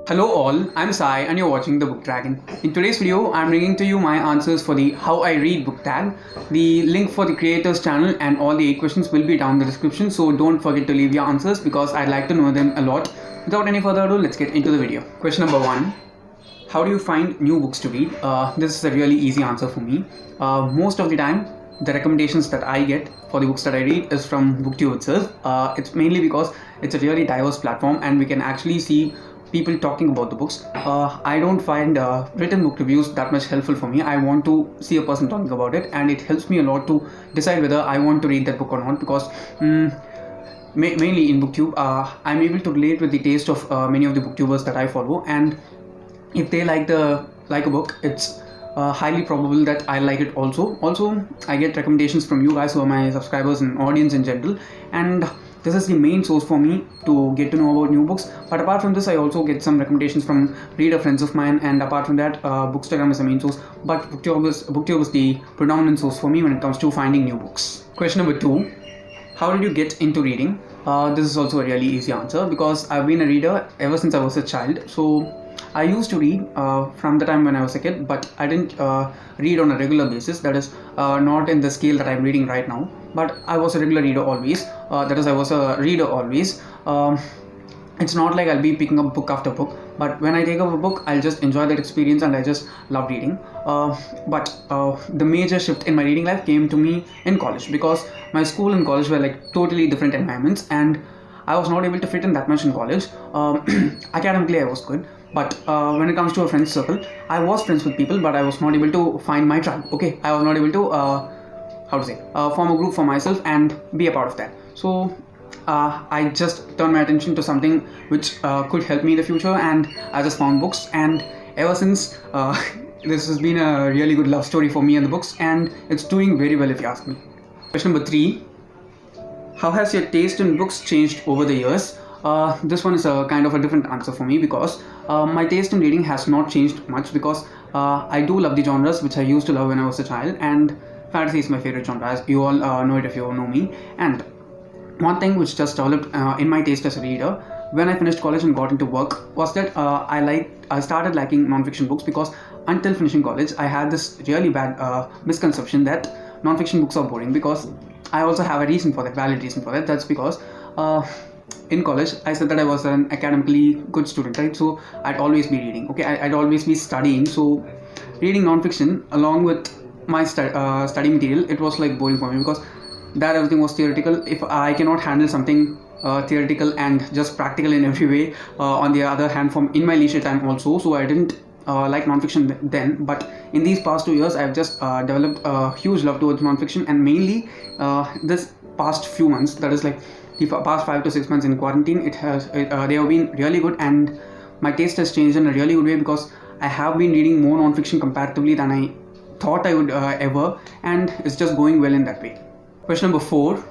Hello all, I'm Sai and you're watching the Book Dragon. In today's video, I'm bringing to you my answers for the How I Read book tag. The link for the creators channel and all the 8 questions will be down in the description, so don't forget to leave your answers because I'd like to know them a lot. Without any further ado, let's get into the video. Question number 1. How do you find new books to read? This is a really easy answer for me. Most of the time, the recommendations that I get for the books that I read is from BookTube itself. It's mainly because it's a really diverse platform and we can actually see people talking about the books. I don't find written book reviews that much helpful for me. I want to see a person talking about it, and it helps me a lot to decide whether I want to read that book or not, because mainly in BookTube, I'm able to relate with the taste of many of the booktubers that I follow, and if they like a book, it's highly probable that I like it also. I get recommendations from you guys who are my subscribers and audience in general, and this is the main source for me to get to know about new books. But apart from this, I also get some recommendations from reader friends of mine, and apart from that, Bookstagram is the main source, but BookTube is the predominant source for me when it comes to finding new books. Question number 2. How did you get into reading? This is also a really easy answer because I've been a reader ever since I was a child. So I used to read from the time when I was a kid, but I didn't read on a regular basis. That is not in the scale that I'm reading right now. But I was a regular reader always. I was a reader always. It's not like I'll be picking up book after book, but when I take up a book, I'll just enjoy that experience and I just love reading. But the major shift in my reading life came to me in college, because my school and college were like totally different environments, and I was not able to fit in that much in college. Academically, I was good, but when it comes to a friends circle, I was friends with people, but I was not able to find my tribe. Okay, I was not able to form a group for myself and be a part of that. So I just turned my attention to something which could help me in the future, and I just found books, and ever since this has been a really good love story for me and the books, and it's doing very well if you ask me. Question number 3. How has your taste in books changed over the years? This one is a kind of a different answer for me, because my taste in reading has not changed much, because I do love the genres which I used to love when I was a child, and fantasy is my favorite genre, as you all know it if you know me. And one thing which just developed in my taste as a reader when I finished college and got into work was that I started liking non-fiction books, because until finishing college I had this really bad misconception that non-fiction books are boring, because I also have a reason for that, valid reason for that. That's because in college I said that I was an academically good student, right? So I'd always be reading, okay, I'd always be studying. So reading non-fiction along with my study material, it was like boring for me, because that everything was theoretical. If I cannot handle something theoretical and just practical in every way, on the other hand, from in my leisure time also, so I didn't like non-fiction then. But in these past 2 years, I've just developed a huge love towards non-fiction, and mainly this past few months, that is like the past 5 to 6 months in quarantine, they have been really good, and my taste has changed in a really good way, because I have been reading more non-fiction comparatively than I thought I would ever, and it's just going well in that way. Question number 4.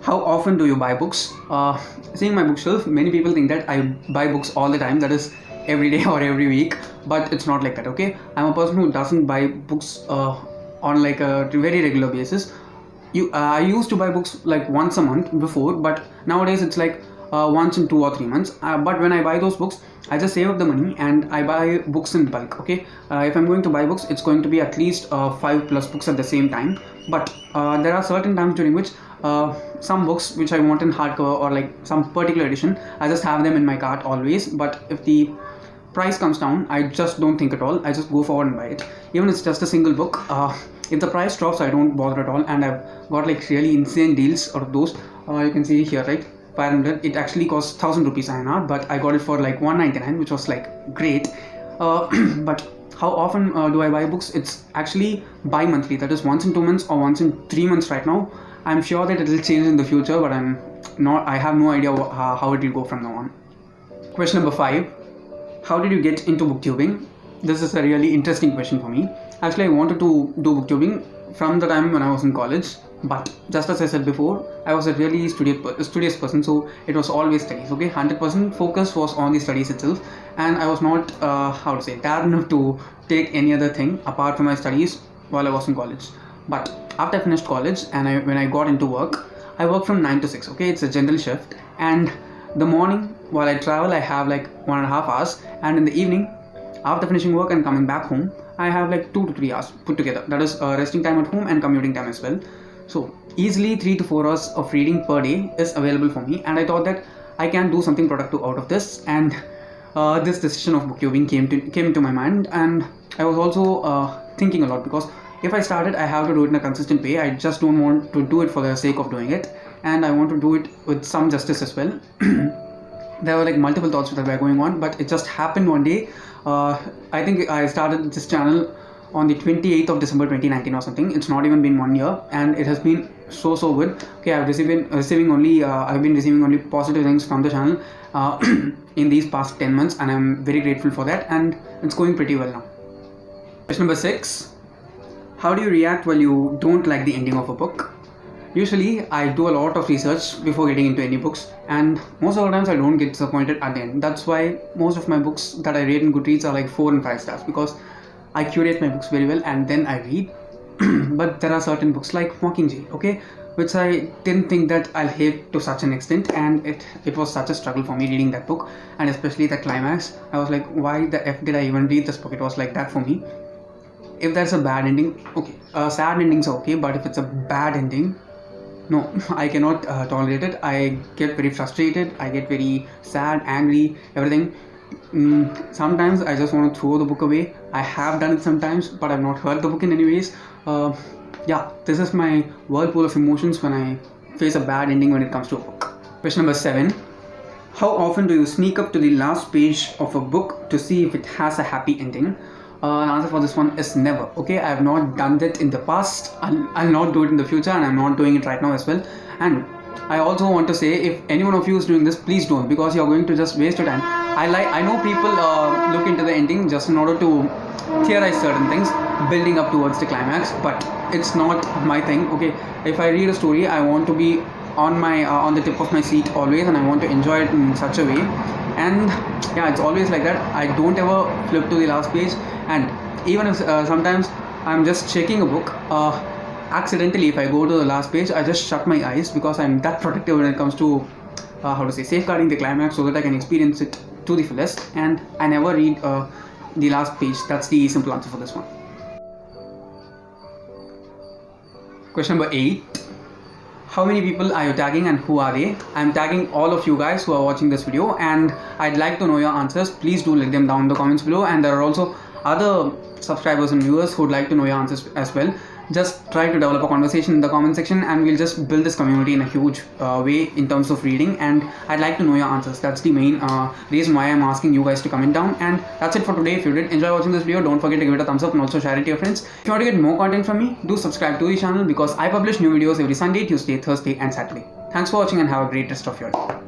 How often do you buy books? Seeing my bookshelf, many people think that I buy books all the time, that is every day or every week, but it's not like that, okay? I'm a person who doesn't buy books on like a very regular basis. I used to buy books like once a month before, but nowadays it's like once in 2 or 3 months. But when I buy those books, I just save up the money and I buy books in bulk, okay? If I'm going to buy books, it's going to be at least 5 plus books at the same time. But there are certain times during which some books which I want in hardcover or like some particular edition, I just have them in my cart always. But if the price comes down, I just don't think at all. I just go forward and buy it. Even if it's just a single book, if the price drops, I don't bother at all. And I've got like really insane deals out of those. You can see here, right? 500. It actually costs 1000 rupees INR, but I got it for like 199, which was like great. But how often do I buy books? It's actually bi-monthly, that is once in 2 months or once in 3 months right now. I'm sure that it will change in the future, but I have no idea how it will go from now on. Question number 5. How did you get into booktubing? This is a really interesting question for me. Actually, I wanted to do booktubing from the time when I was in college, but just as I said before, I was a really studious person, so it was always studies, okay? 100% focus was on the studies itself, and I was not dared enough to take any other thing apart from my studies while I was in college. But after I finished college and when I got into work, I work from 9 to 6, okay? It's a general shift, and The morning while I travel, I have like 1.5 hours, and in the evening, after finishing work and coming back home, I have like 2 to 3 hours put together. That is resting time at home and commuting time as well. So easily 3 to 4 hours of reading per day is available for me, and I thought that I can do something productive out of this. And this decision of booktubing came into my mind, and I was also thinking a lot, because if I started, I have to do it in a consistent way. I just don't want to do it for the sake of doing it, and I want to do it with some justice as well. There were like multiple thoughts that were going on, but it just happened one day. I think I started this channel on the 28th of December 2019 or something. It's not even been 1 year, and it has been so good. Okay, I've been receiving only positive things from the channel in these past 10 months, and I'm very grateful for that, and it's going pretty well now. Question number 6: how do you react while you don't like the ending of a book? Usually, I do a lot of research before getting into any books, and most of the times I don't get disappointed at the end. That's why most of my books that I rate in Goodreads are like 4 and 5 stars, because I curate my books very well and then I read. But there are certain books like Mockingjay, okay, which I didn't think that I'll hate to such an extent, and it was such a struggle for me reading that book, and especially the climax. I was like, why the F did I even read this book? It was like that for me. If there's a bad ending, okay, sad endings are okay, but if it's a bad ending, no, I cannot tolerate it. I get very frustrated, I get very sad, angry, everything. Sometimes I just want to throw the book away. I have done it sometimes, but I've not hurt the book in any ways. Yeah, this is my whirlpool of emotions when I face a bad ending when it comes to a book. Question number 7: how often do you sneak up to the last page of a book to see if it has a happy ending? The answer for this one is never. Okay, I have not done that in the past. I'll not do it in the future, and I'm not doing it right now as well. And I also want to say, if any one of you is doing this, please don't, because you're going to just waste your time. I know people look into the ending just in order to theorize certain things, building up towards the climax, but it's not my thing. Okay, if I read a story, I want to be on the tip of my seat always, and I want to enjoy it in such a way. And yeah, it's always like that. I don't ever flip to the last page, and even if sometimes I'm just checking a book, accidentally, if I go to the last page, I just shut my eyes, because I'm that protective when it comes to safeguarding the climax, so that I can experience it to the fullest. And I never read the last page. That's the simple answer for this one. Question number 8: how many people are you tagging and who are they? I'm tagging all of you guys who are watching this video, and I'd like to know your answers. Please do let them down in the comments below, and there are also other subscribers and viewers who would like to know your answers as well. Just try to develop a conversation in the comment section, and we'll just build this community in a huge way in terms of reading, and I'd like to know your answers. That's the main reason why I'm asking you guys to comment down. And that's it for today. If you did enjoy watching this video, don't forget to give it a thumbs up and also share it to your friends. If you want to get more content from me, do subscribe to the channel, because I publish new videos every Sunday, Tuesday, Thursday and Saturday. Thanks for watching, and have a great rest of your day.